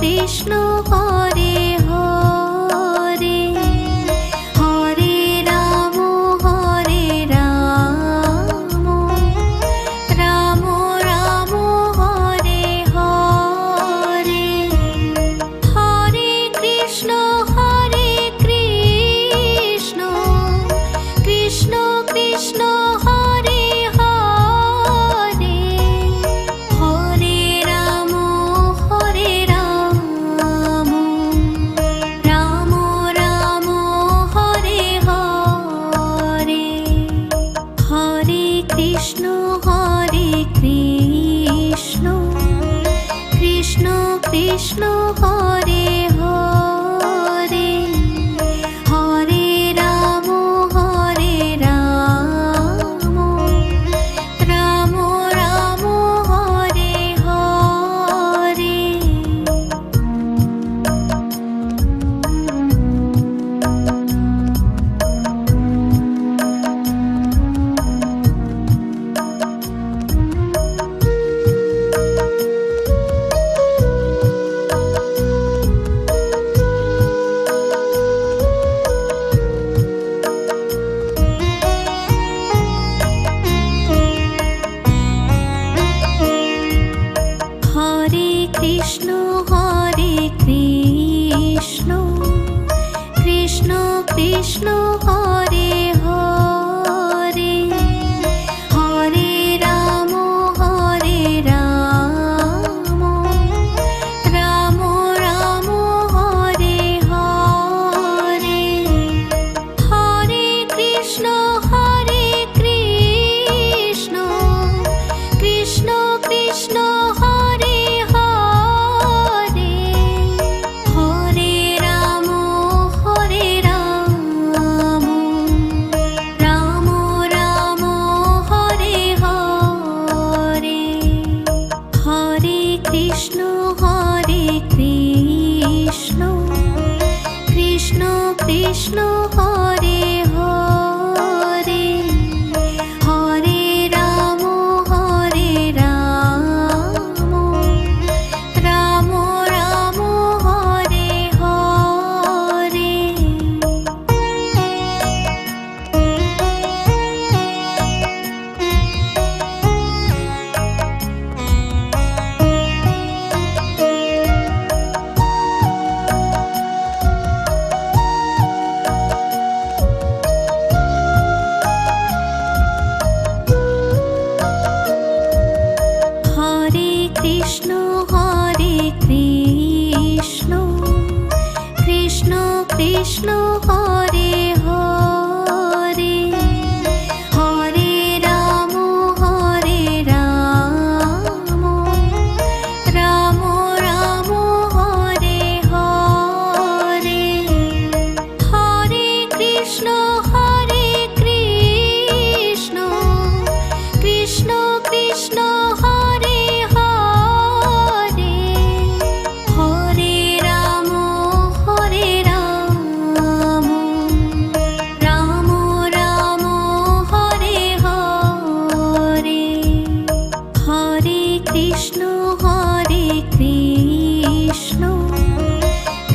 Krishna Hare Hare, Hare Ram Ram Ram Hare Hare, Hare Krishna Krishna Krishna Hare Hare, Hare Ram Ram Ram Hare Hare, Hare Krishna Krishna Krishna Hare Hare, Hare Ram Ram Ram Hare Hare. Hare Krishna Krishna Krishna Hare Hare, Hare Ram Ram Ram Hare Hare, Hare Krishna Krishna Krishna Hare Hare, Hare Ram Ram Ram Hare Hare, Hare Krishna Krishna Krishna Hare Hare, Hare Ram Ram Ram Hare Hare. Hare Krishna Krishna Krishna Hare Hare, Hare Ram Ram Ram Hare Hare, Hare Krishna Krishna Krishna Hare Hare, Hare Ram Ram Ram Hare Hare, Hare Krishna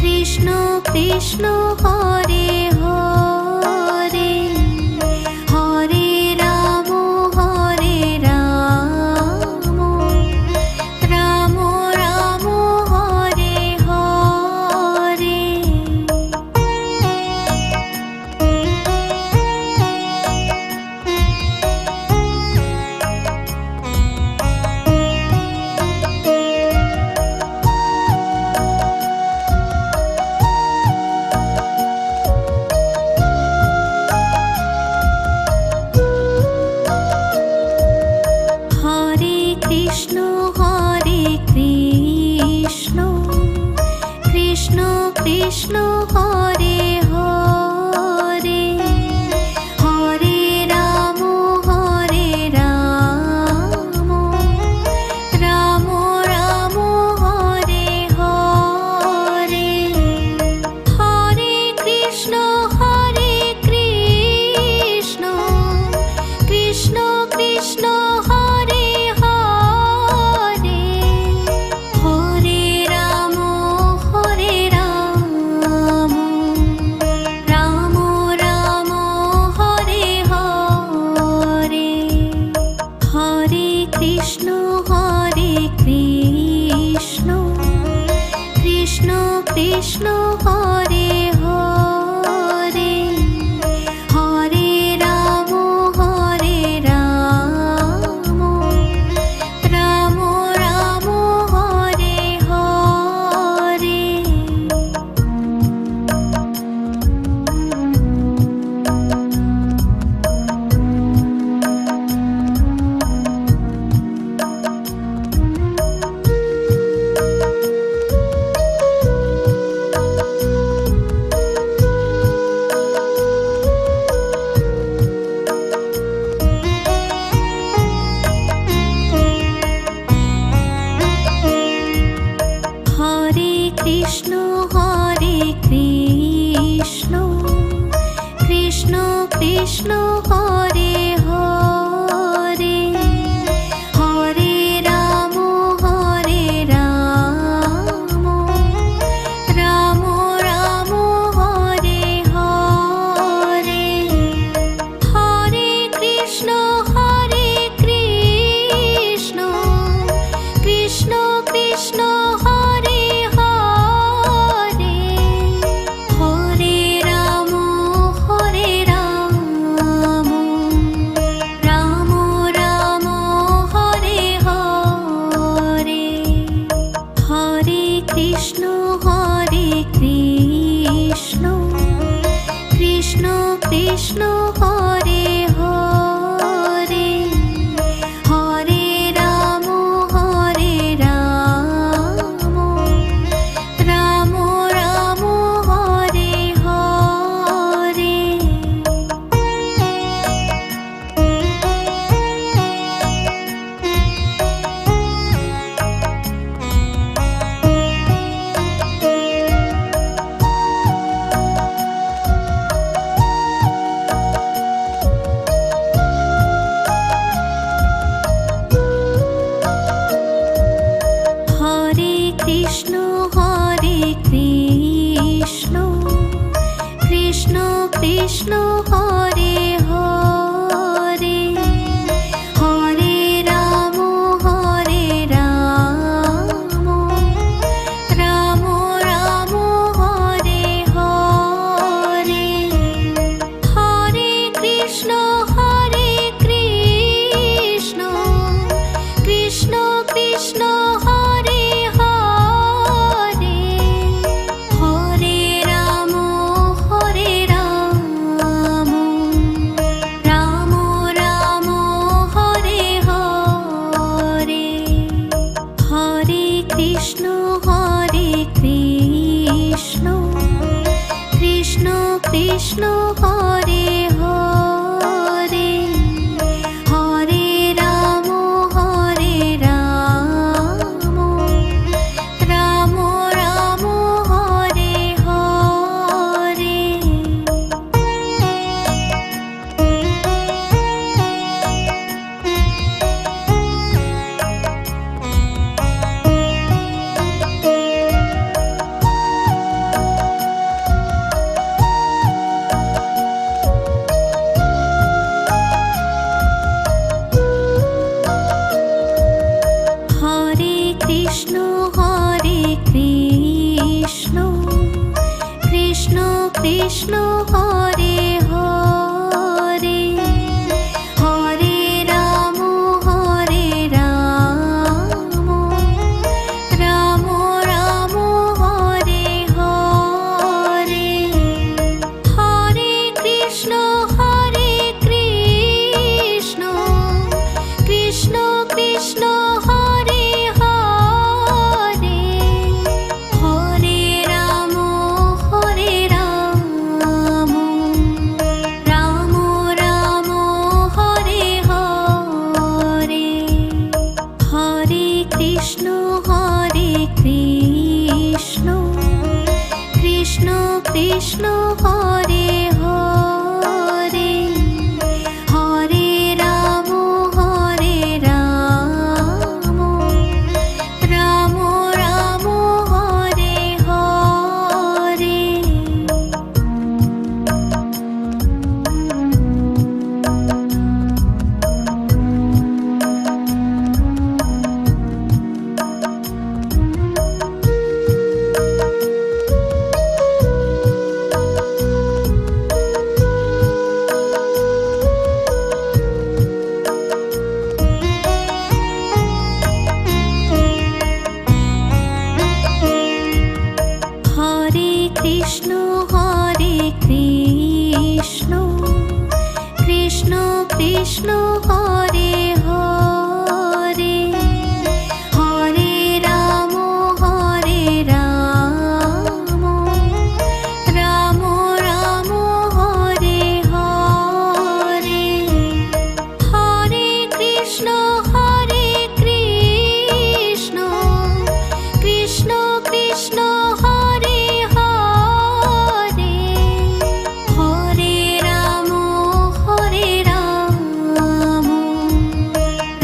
Krishna Krishna Hare Hare, Hare Ram Ram Ram Hare Hare. Hare Krishna Krishna Krishna Hare Hare, Hare Ram Ram Ram Hare Hare, Hare Krishna Krishna Krishna Hare Hare, Hare Ram Krishna Hare Hare, Hare Ram Ram Ram Hare Hare. Hare Krishna Krishna Krishna Hare Hare, Hare Ram Ram Ram Hare Hare. Hare Krishna Krishna Krishna Hare Hare, Hare Ram Ram Ram Hare Hare. Hare Krishna Krishna Krishna Hare Hare, Hare Ram Ram Ram Hare Hare. Hare Krishna Krishna Krishna Hare Hare, Hare Ram Ram Ram Hare Hare. Hare Krishna Krishna Krishna Hare Hare, Hare Ram Ram Ram Hare Hare. Hare Krishna Krishna Krishna Hare Hare, Hare Ram Ram Ram Hare Hare. Hare Krishna Krishna Krishna Hare Hare, Hare Ram Ram Ram Hare Hare. Hare Krishna Krishna Krishna Hare Hare, Hare Ram Ram Ram Hare Hare. Hare Krishna Krishna Krishna Hare Hare, Hare Ram Ram Ram Hare Hare. Krishna Hare Hare, Hare Ram Ram Ram Hare Hare, Hare Krishna Krishna Krishna Hare Hare, Hare Ram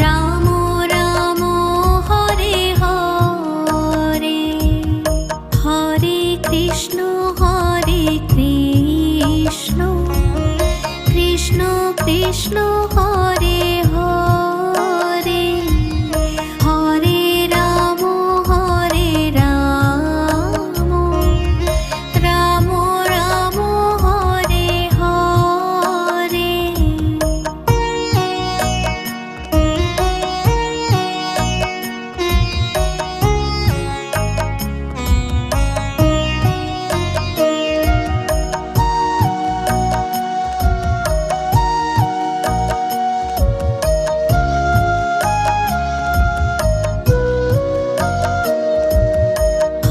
Ram Ram Hare Hare, Hare Krishna Krishna Krishna Hare Hare, Hare Ram Ram Ram Hare Hare.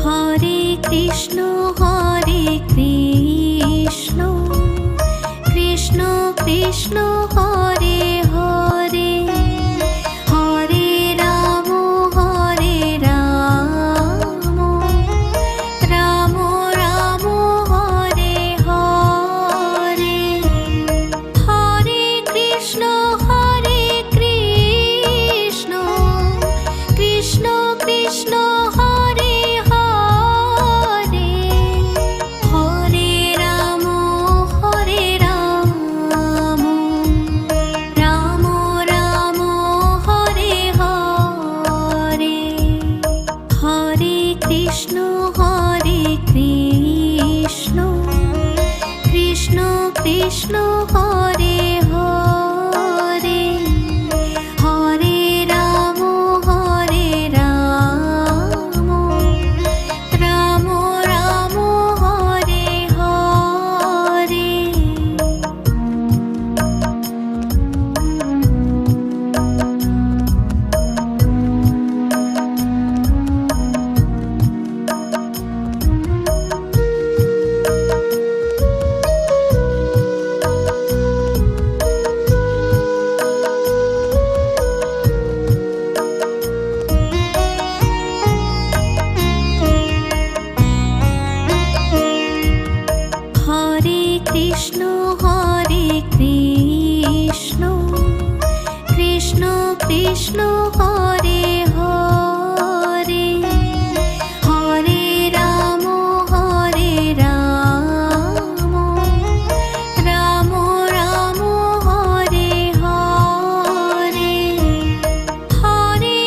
Hare Krishna Krishna Krishna Hare Hare, Hare Ram Ram Ram Hare Hare, Hare Krishna Krishna Krishna Hare Hare, Hare Ram Ram Ram Hare Hare, Hare Krishna Krishna Krishna Hare Hare, Hare Ram Ram Ram Hare Hare. Hare Krishna Krishna Krishna Hare Hare, Hare Ram Ram Ram Hare Hare, Hare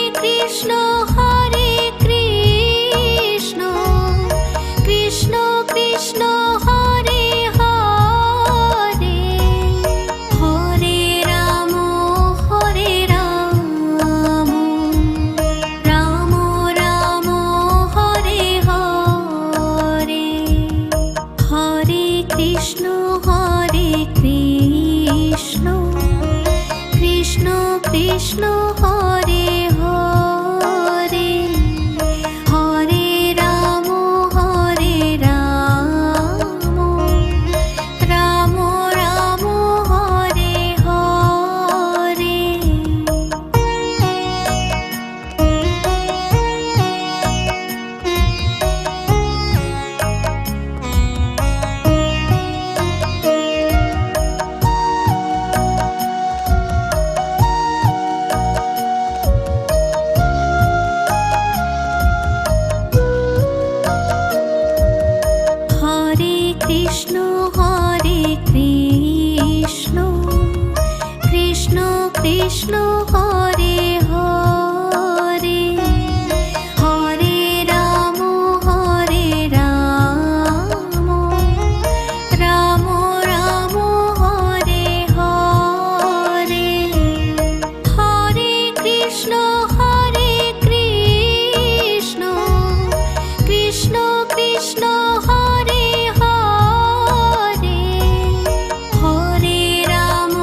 Krishna Krishna Krishna Hare Hare, Hare Ram Ram Ram Hare Hare, Hare Krishna Krishna Krishna Hare Hare, Hare Ram Ram Ram Hare Hare. Hare Krishna Krishna Krishna Hare Hare, Hare Ram Ram Ram Hare Hare, Hare Krishna Krishna Krishna Hare Hare, Hare Ram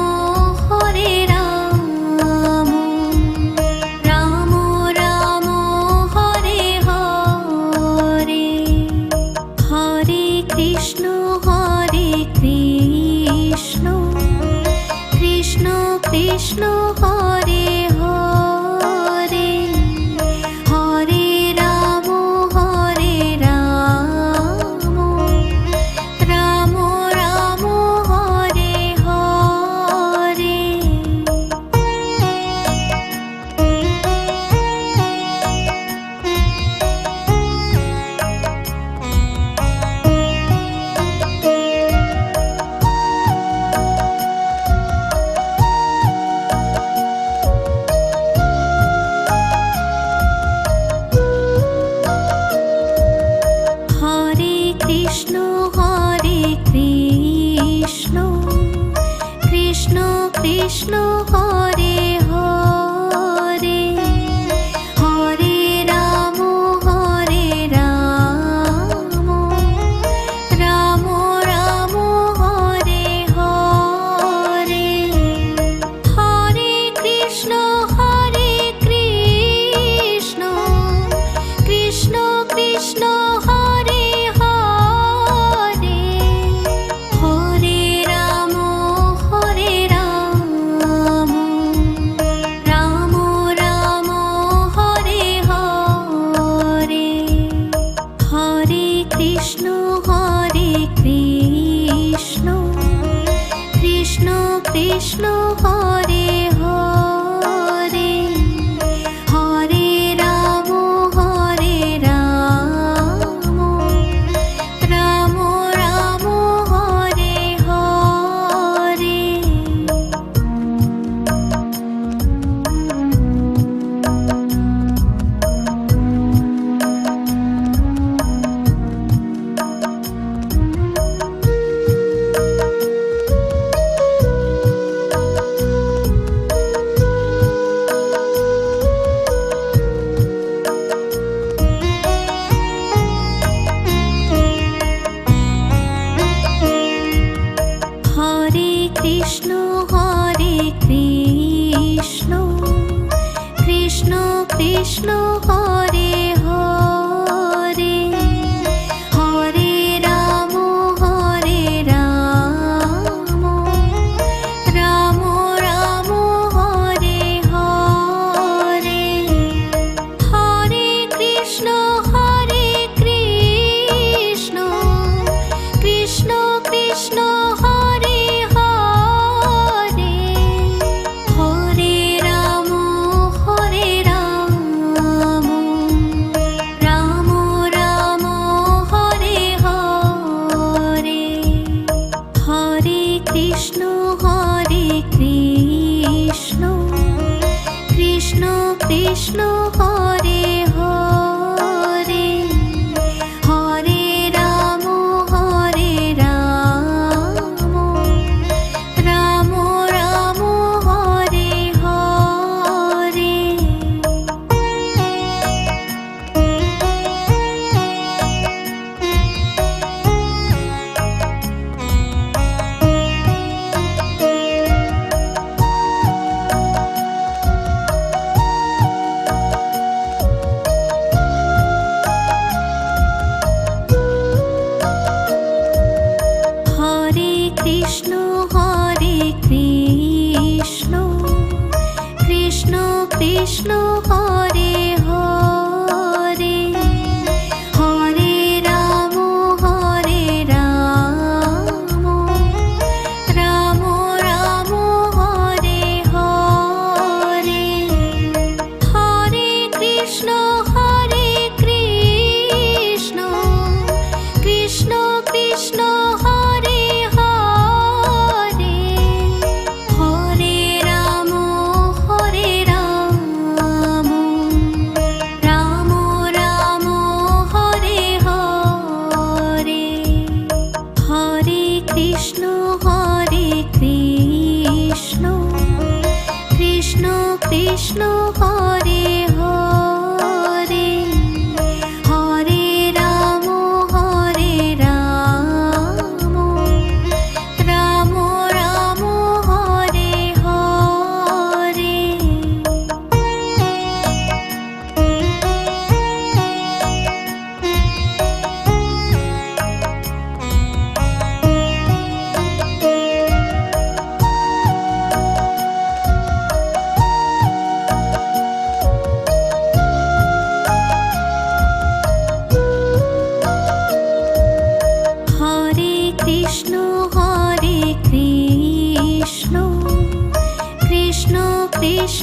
Hare Rama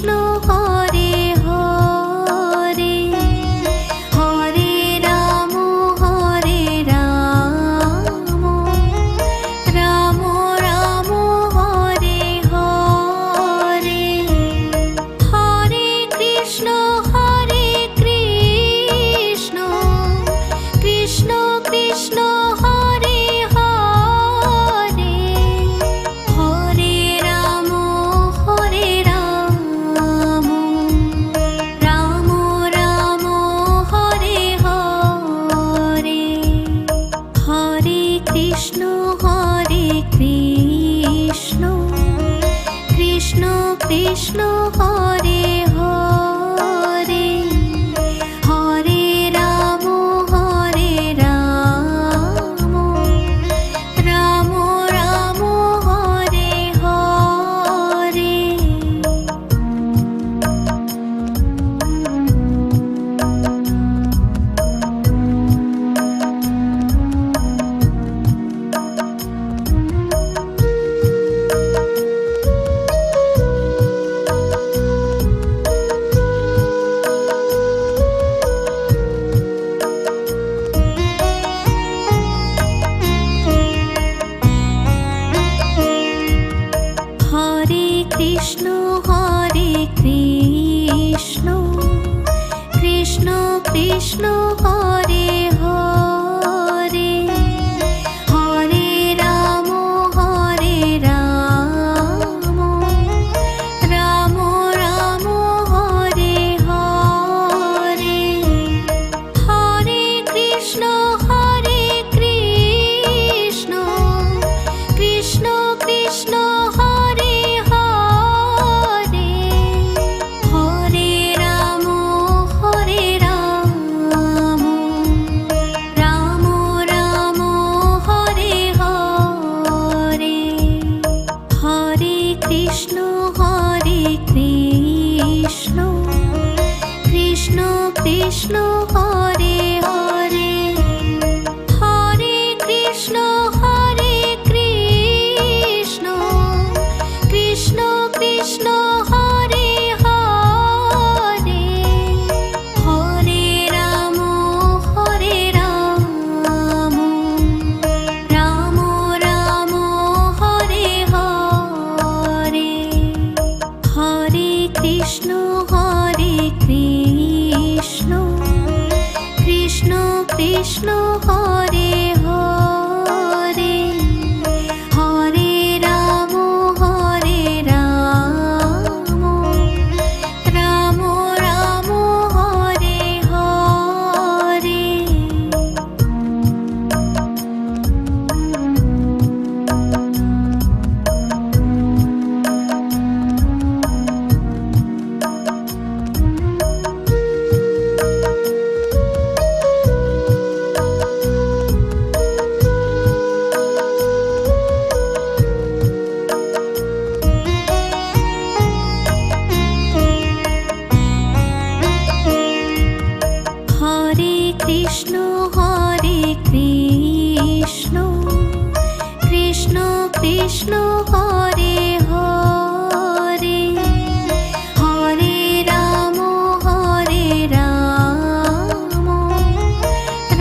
Krishna Hare Hare, Hare Ram Ram Ram Hare Hare, Hare Krishna Krishna Krishna Hare Hare, Hare Ram Ram Ram Hare Hare, Hare Krishna Krishna Krishna Hare Hare, Hare Ram Ram Ram Hare Hare. Hare Krishna Krishna Krishna Hare Hare, Hare Ram Ram Ram Hare Hare, Hare Krishna Krishna Krishna Hare Hare, Hare Ram Ram Ram Hare Hare, Hare Krishna Krishna Krishna Hare Hare, Hare Krishna Krishna Krishna Hare Hare, Hare Ram Ram Ram Hare Hare, Hare Krishna Krishna Krishna Hare Hare, Hare Ram Ram Ram Hare Hare. Hare Krishna Krishna Krishna Hare Hare, Hare Ram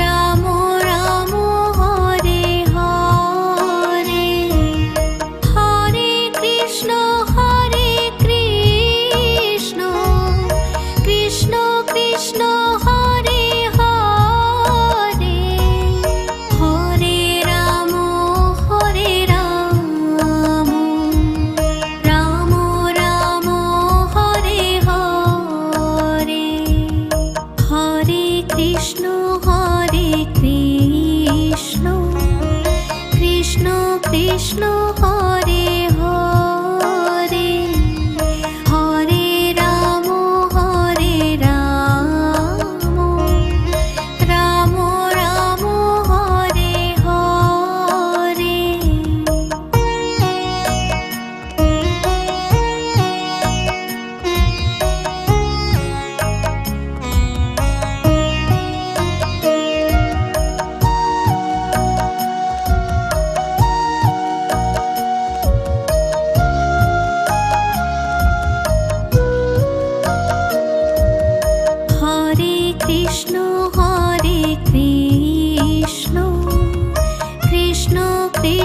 Ram Ram Hare Hare, Hare Krishna Krishna Krishna Hare Hare, Hare Ram Ram Ram Hare Hare, Hare Krishna Krishna Krishna Hare Hare, Hare Ram Ram Ram Hare Hare.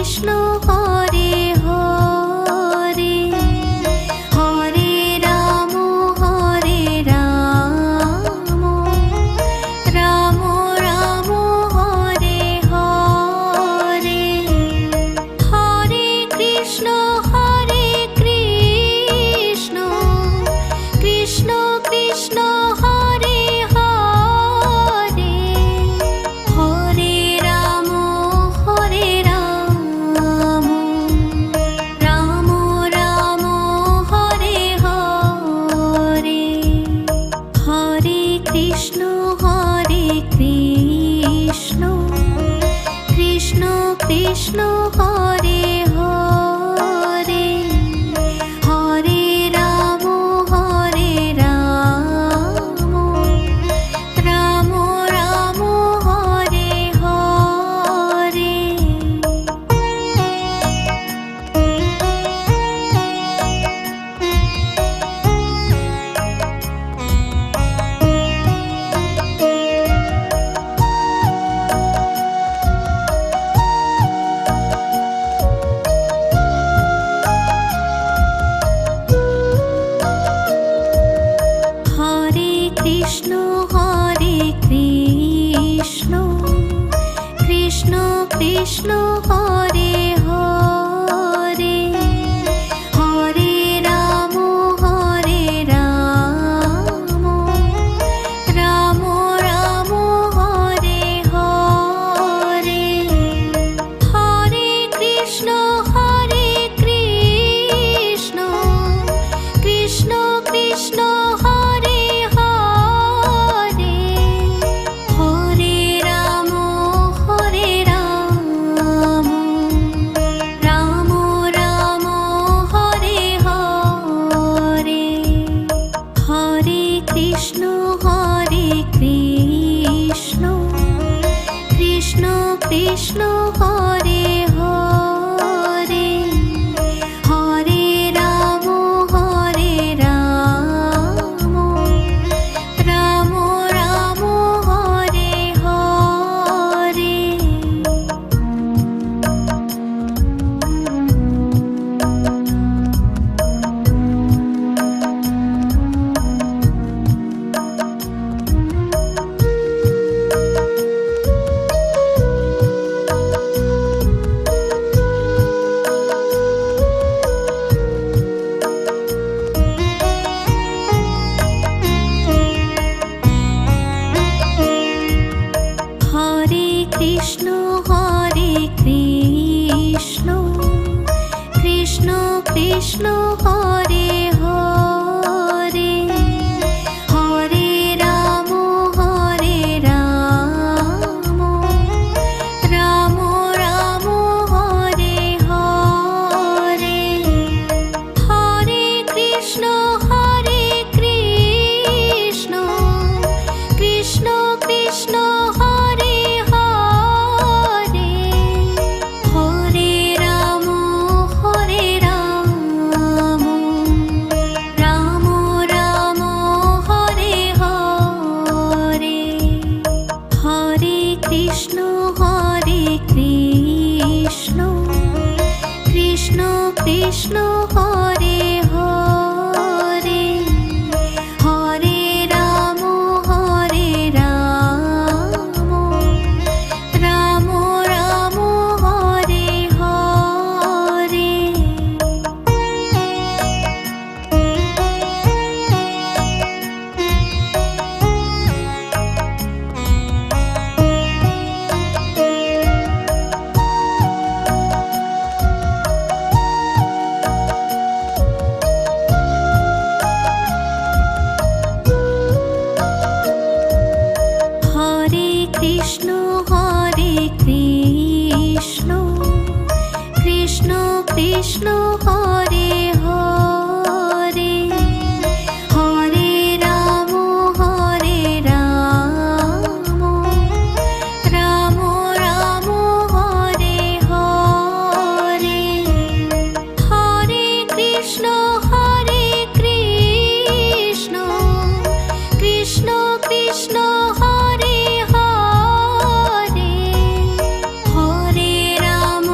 Krishna Hare Hare, Hare Ram Ram Ram Hare Hare, Hare Krishna Krishna Krishna Hare Hare, Hare Ram Ram Ram Hare Hare, Hare Krishna Krishna Krishna Hare Hare, Hare Ram Ram Ram Hare Hare. Hare Krishna Krishna Krishna Hare Hare, Hare Ram Ram Ram Hare Hare, Hare Krishna Krishna Krishna Hare Hare, Hare Ram Ram Ram Hare Hare, Hare Krishna Krishna Krishna Hare Hare, Hare Ram Ram Ram Hare Hare. Hare Krishna Krishna Krishna Hare Hare, Hare Ram Ram Ram Hare Hare, Hare Krishna Krishna Krishna Hare Hare, Hare Ram Ram Ram Hare Hare, Hare Krishna Krishna Krishna Hare Hare, Hare Ram Ram Ram Hare Hare. Hare Krishna Krishna Krishna Hare Hare, Hare Ram Ram Ram Hare Hare, Hare Krishna Krishna Krishna Hare Hare, Hare Ram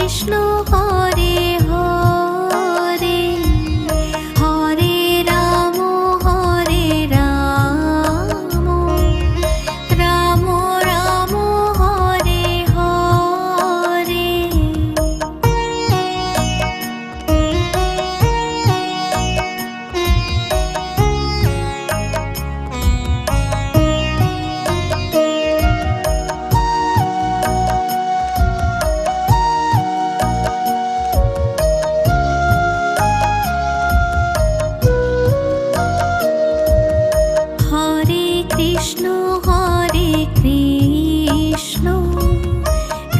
Krishna Hare Hare, Hare Ram Ram Ram Hare Hare. Krishna Hare Krishna,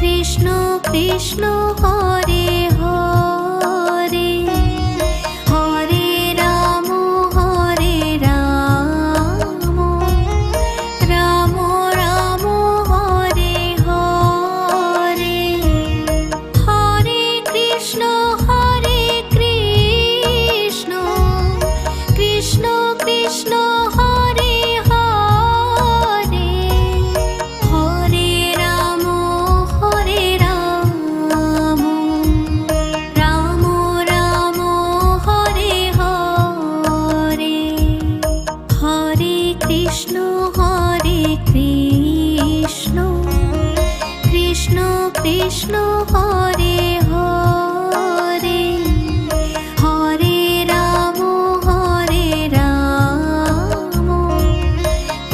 Krishna Krishna Hare Hare, Hare Ram Ram Ram Hare Hare. Hare Krishna Krishna Krishna Hare Hare, Hare Ram Ram Ram Hare Hare. Hare Krishna Krishna, Krishna Krishna Hare Hare, Hare Ram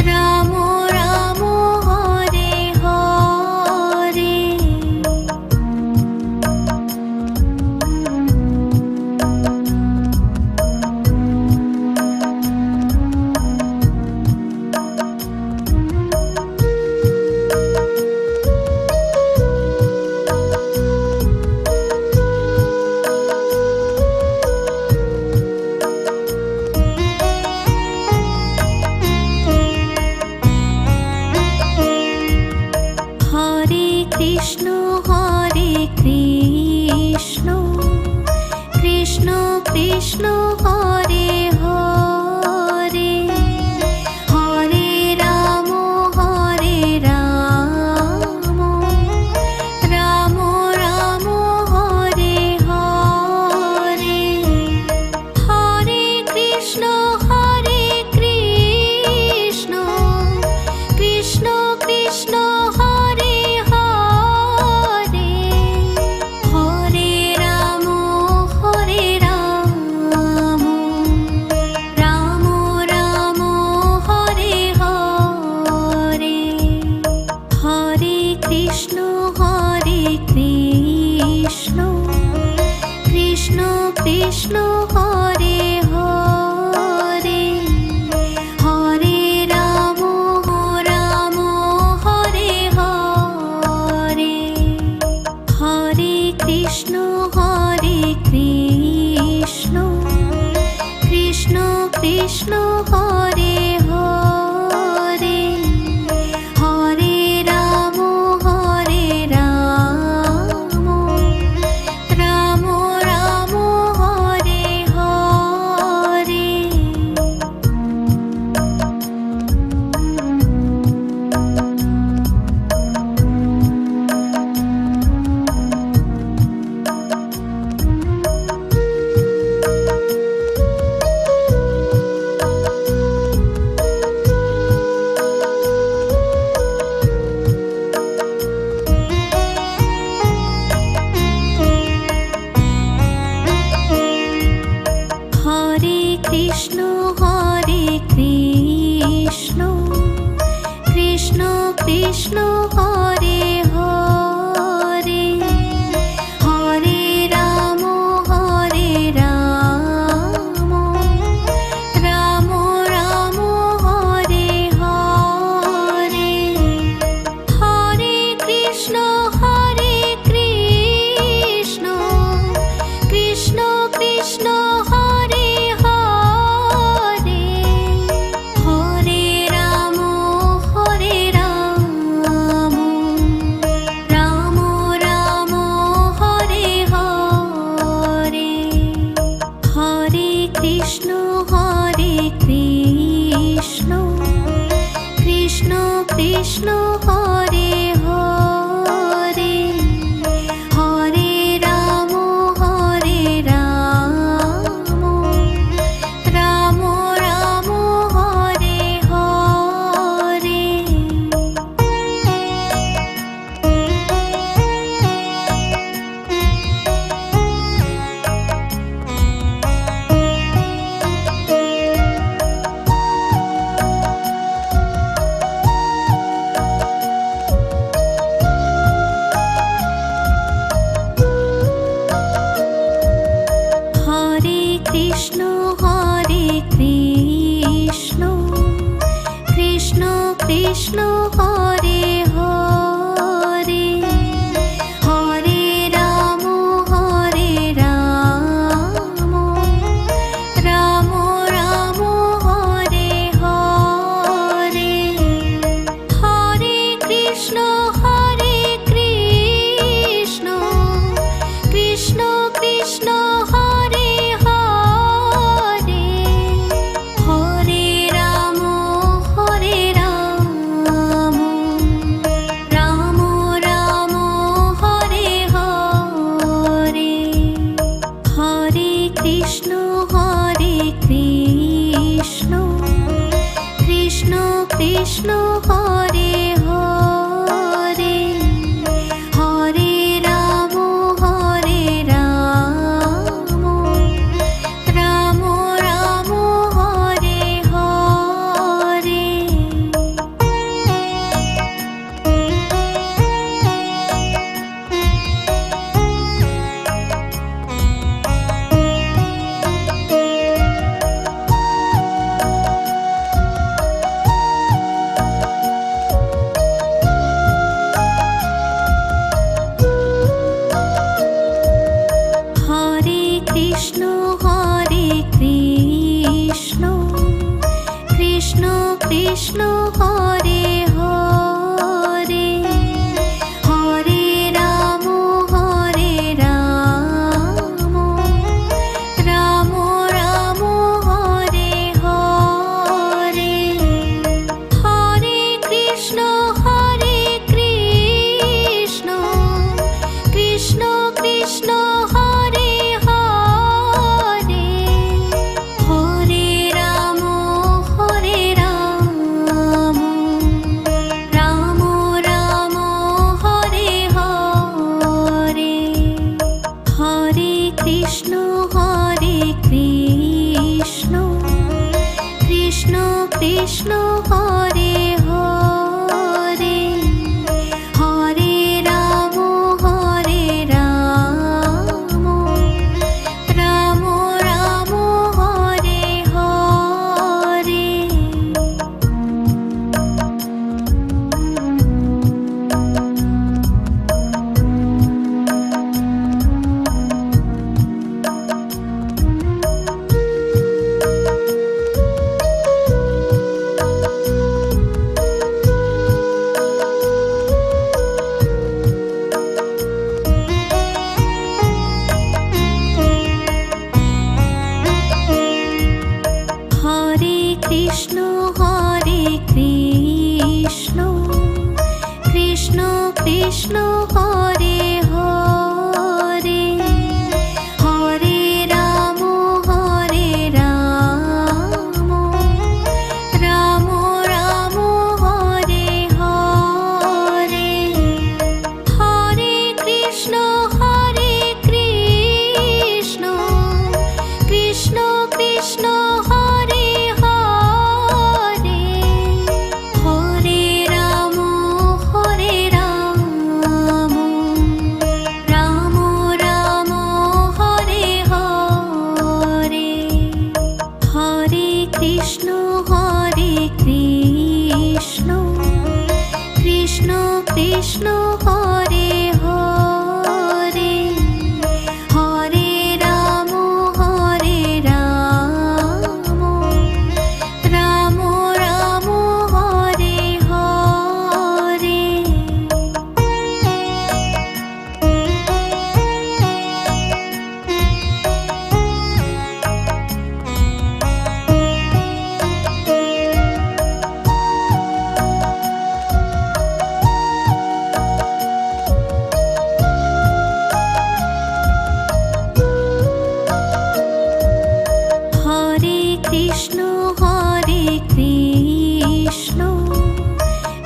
Ram Ram Hare Hare. Hare Krishna Krishna, Krishna Krishna Hare Hare, Hare Ram Ram Ram Hare Hare. Hare Krishna Krishna, Krishna Krishna Hare Hare, Hare Ram Ram Ram Hare Hare. Hare Krishna Krishna, Krishna Krishna Hare Hare, Hare Ram Hare Hare. Hare Krishna Krishna, Krishna Krishna Hare Hare, Hare Ram Ram Ram Hare Hare. Krishna Hare Hare, Hare Ram Ram Ram Hare Hare, Hare Krishna Krishna Krishna Hare Hare, Hare Ram Ram Ram Hare Hare, Hare Krishna Krishna Krishna Hare Hare, Hare Ram Ram Ram Hare Hare. Hare Krishna Krishna Krishna Hare Hare, Hare Ram Ram Ram Hare Hare, Hare Krishna Krishna Krishna Hare Hare, Hare Ram Ram Ram Hare Hare, Hare Krishna Krishna Krishna Hare Hare, Hare Ram Ram Ram Hare Hare. Hare Krishna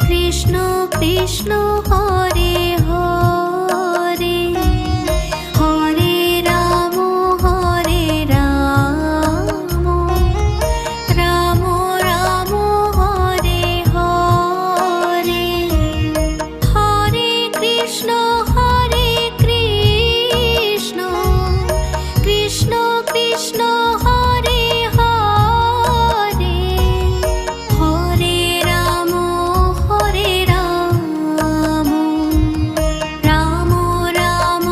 Krishna Krishna Hare Hare, Hare Ram Ram Ram Hare Hare, Hare Krishna Krishna Krishna Hare Hare, Hare Ram Ram Ram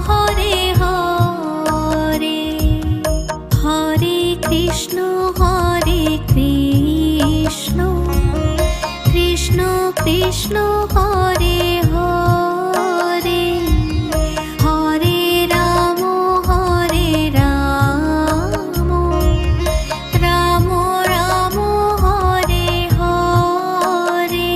Hare Hare, Hare Krishna Krishna Krishna Hare Hare, Hare Ram Ram Ram Hare Hare.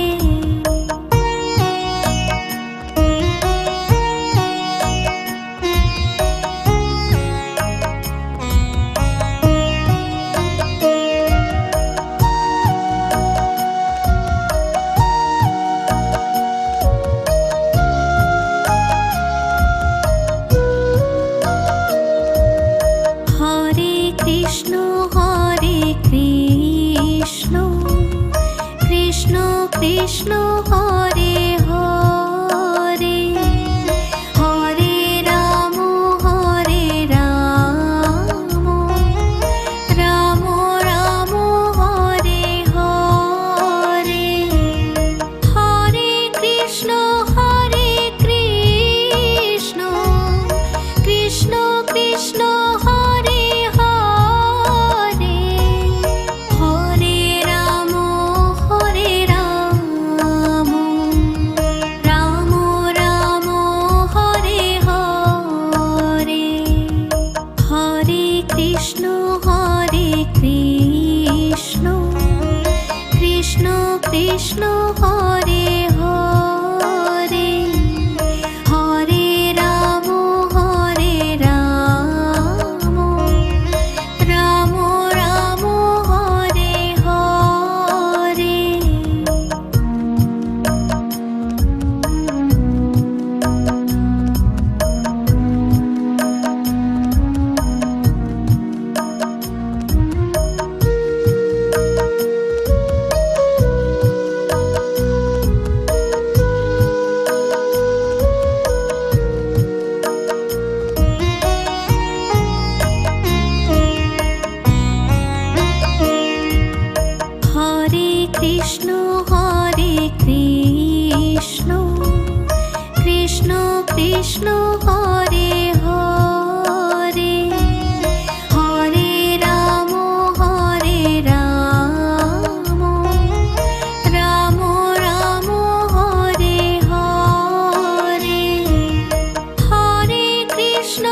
Hare Krishna Krishna Krishna Hare Hare, Hare Ram Ram Ram Hare Hare, Hare Krishna Krishna Krishna Hare Hare, Hare Ram Krishna Hare Hare, Hare Ram Ram Ram Hare Hare, Hare Krishna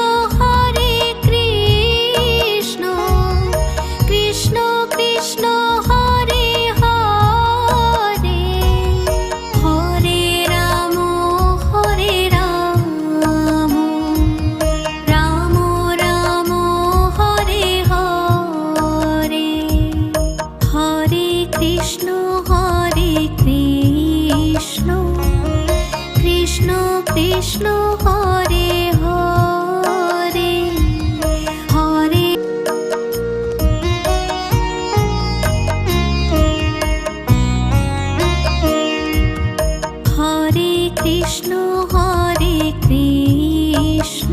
Krishna Krishna Hare Hare, Hare Ram Ram Ram Hare Hare, Hare Krishna Krishna Krishna Hare Hare, Hare Hare Krishna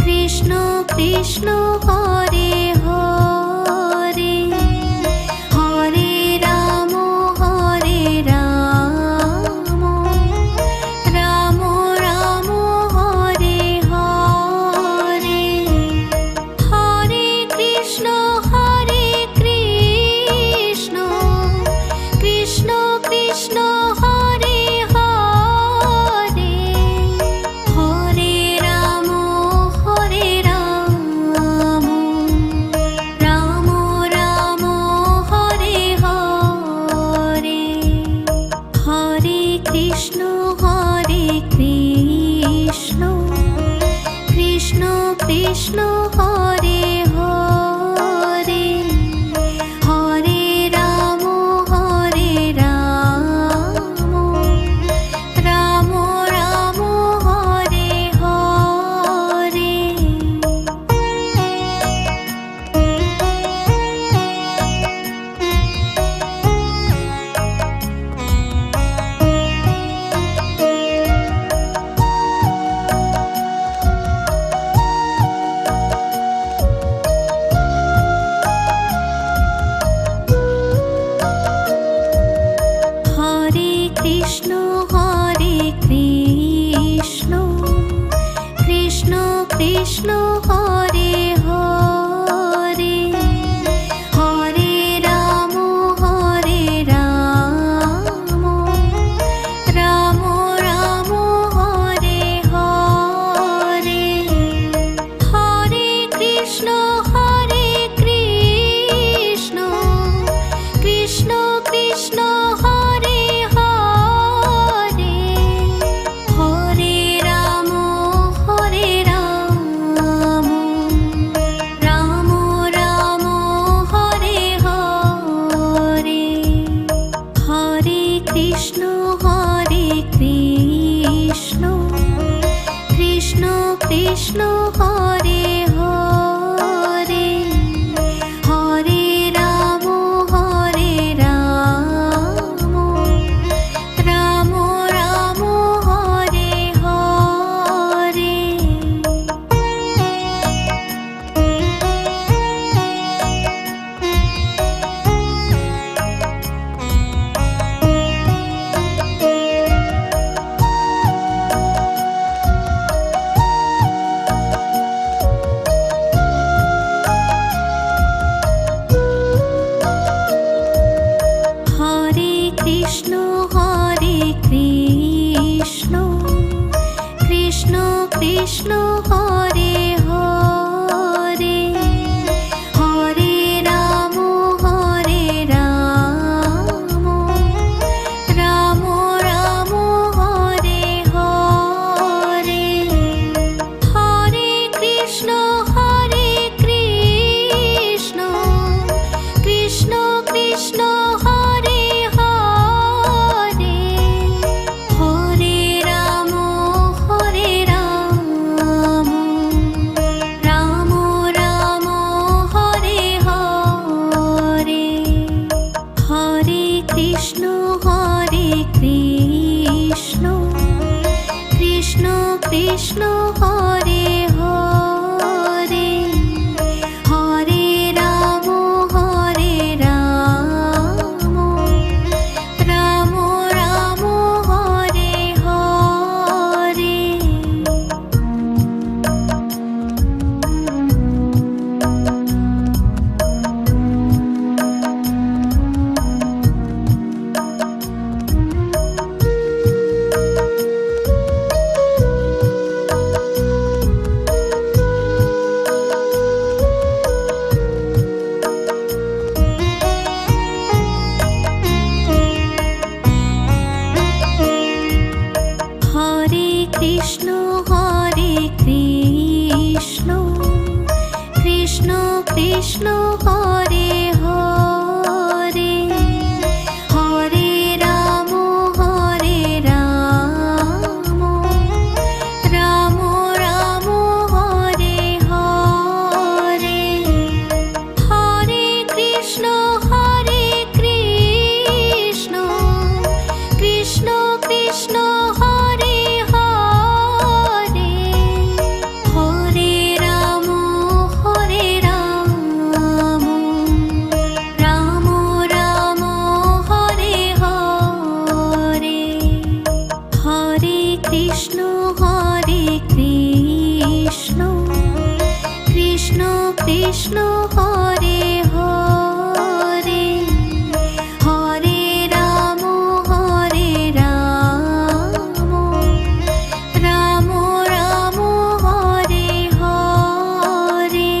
Krishna Krishna Hare Hare, Hare Ram Ram Ram Hare Hare, Hare Krishna Krishna Krishna Hare Hare, Hare Ram Ram Ram Hare Hare, Hare Krishna Krishna Krishna Hare Hare, Hare Ram Ram Ram Hare Hare. Hare Krishna Krishna Krishna Hare Hare, Hare Ram Ram Ram Hare Hare, Hare Krishna Krishna Krishna Hare Hare, Hare Ram Ram Ram Hare Hare, Hare Krishna Krishna Krishna Hare Hare, Hare Ram Ram Ram Hare Hare. Hare Krishna Krishna Krishna Hare Hare, Hare Ram Ram Ram Hare Hare, Hare Krishna Krishna Krishna Hare Hare, Hare Ram Ram Ram Hare Hare, Hare Krishna Krishna Krishna Hare Hare, Hare Ram Ram Ram Hare Hare. Krishna Krishna Krishna Hare Hare Hare Ram Ram Ram Hare Hare Hare Krishna Krishna Krishna Hare Hare Hare Ram Ram Ram Hare Hare Hare Krishna Krishna Krishna Hare Hare Hare Ram Ram Ram Hare Hare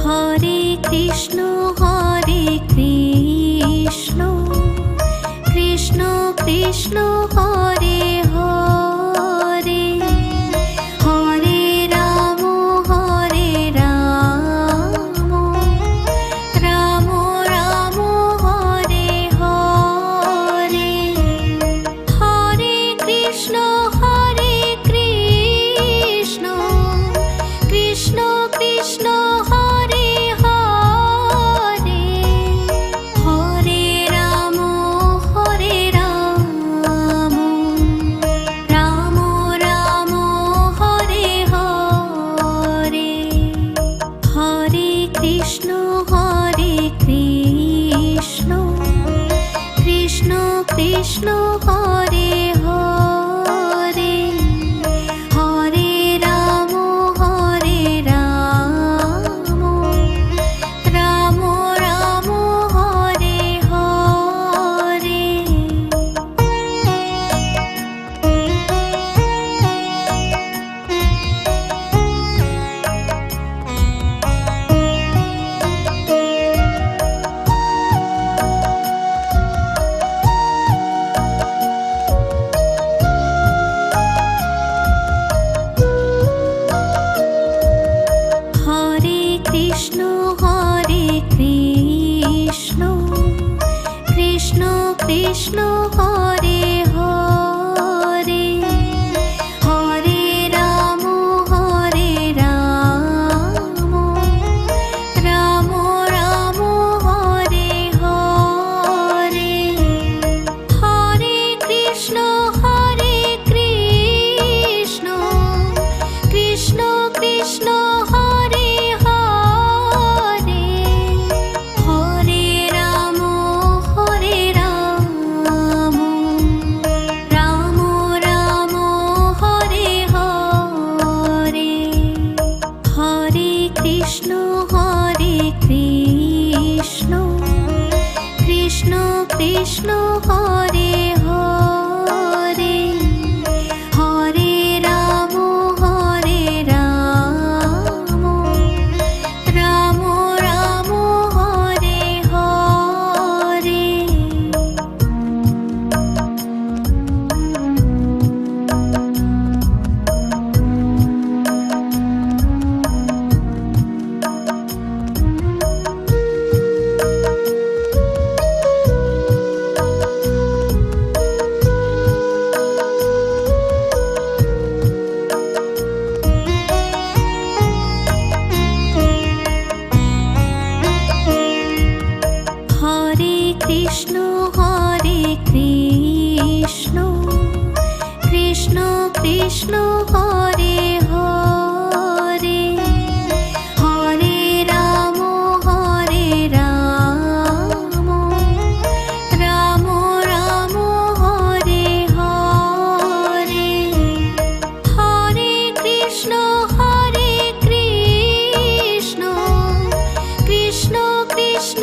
Hare Krishna Krishna Krishna Hare Hare Hare Ram Ram Ram Hare Hare Hare Krishna Krishna Krishna Hare Hare Hare Ram Ram Ram Hare Hare Hare Krishna Krishna Krishna Hare Hare Hare Ram Ram Ram Hare Hare Hare Krishna Krishna Krishna Hare Hare Hare Ram Ram Ram Hare Hare Hare Krishna Krishna Krishna Hare Hare Hare Ram Ram Ram Hare Hare Hare Krishna Krishna Krishna Hare Hare Hare Ram Ram Ram Hare Hare Hare Krishna Krishna Krishna Hare Hare Hare Ram Ram Ram Hare Hare Hare Krishna Krishna Krishna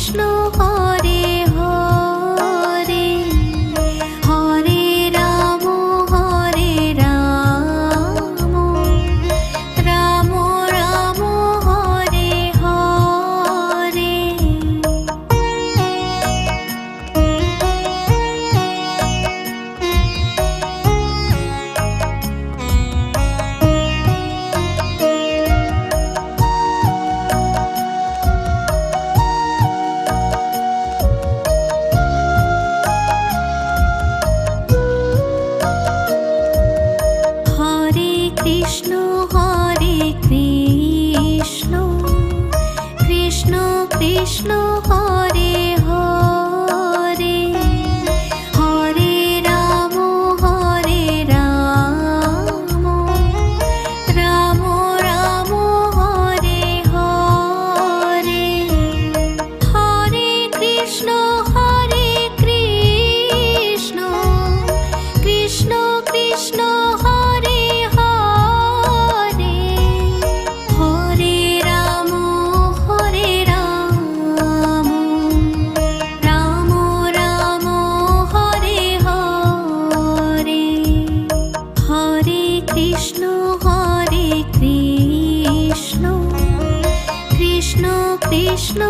Krishna Hare Hare Hare Ram Ram Ram Hare Hare. Krishna Hare Krishna Krishna Krishna Hare Hare Hare Ram Ram Ram Hare Hare Hare Krishna Krishna Krishna Hare Hare Hare Ram Ram Ram Hare Hare Hare Krishna Krishna Krishna Krishna